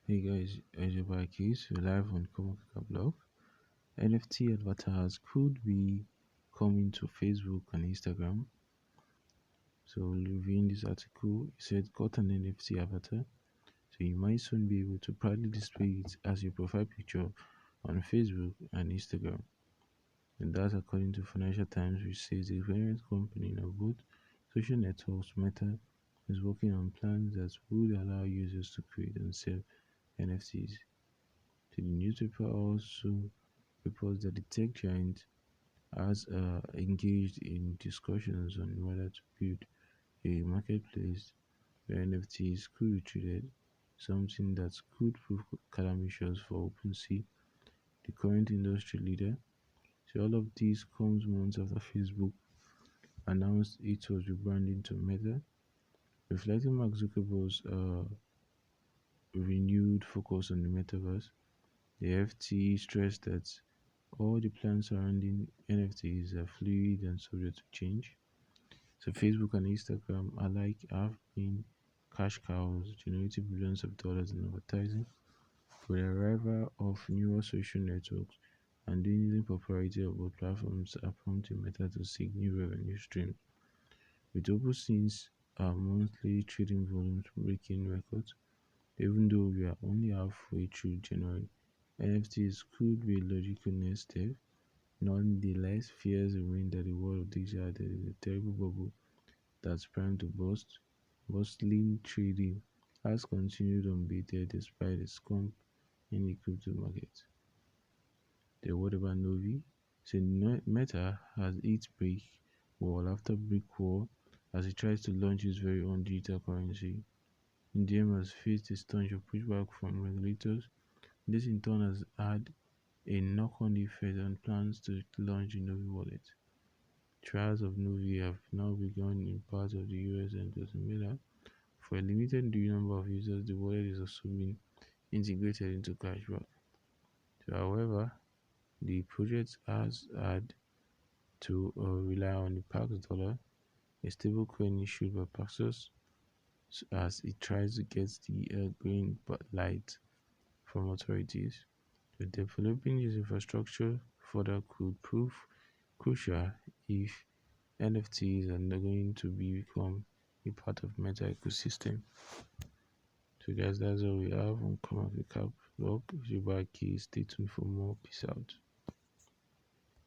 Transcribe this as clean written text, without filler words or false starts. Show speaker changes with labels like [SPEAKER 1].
[SPEAKER 1] Hey guys, it's your boy Keys. We're live on CoinMarketCap blog. NFT avatars could be coming to Facebook and Instagram. So reviewing this article, it said got an NFT avatar. So you might soon be able to proudly display it as your profile picture on Facebook and Instagram. And that's according to Financial Times, which says the parent company of both social networks, Meta, is working on plans that would allow users to create and sell NFTs. The newspaper also reports that the tech giant has engaged in discussions on whether to build a marketplace where NFTs could be traded, something that could prove calamitous for OpenSea, the current industry leader. So all of this comes months after Facebook announced it was rebranding to Meta, reflecting Mark Zuckerberg's renewed focus on the metaverse. The FT stressed that all the plans surrounding NFTs are fluid and subject to change. So Facebook and Instagram alike have been cash cows, generating billions of dollars in advertising. With the arrival of newer social networks and dwindling popularity of both platforms are prompting Meta to seek new revenue streams. With OpenSea's monthly trading volumes breaking records, even though we are only halfway through January, NFTs could be a logical next step. Nonetheless, fears remain that the world of digital art is a terrible bubble that's primed to burst. Bustling trading has continued unabated despite a slump in the crypto market. The word about Novi? So Meta has hit brick wall after brick wall as it tries to launch its very own digital currency. Indium has faced a staunch pushback from regulators. This in turn has had a knock-on effect on plans to launch the Novi wallet. Trials of Novi have now begun in parts of the US and Guatemala. For a limited number of users, the wallet is also being integrated into cashback. So, however, the project has had to rely on the Pax dollar, a stablecoin issued by Paxos, as it tries to get the green light from authorities. So developing this infrastructure further could prove crucial if NFTs are not going to become a part of Meta ecosystem. So guys, that's all we have on CoinMarketCap blog. If you buy keys, stay tuned for more. Peace out.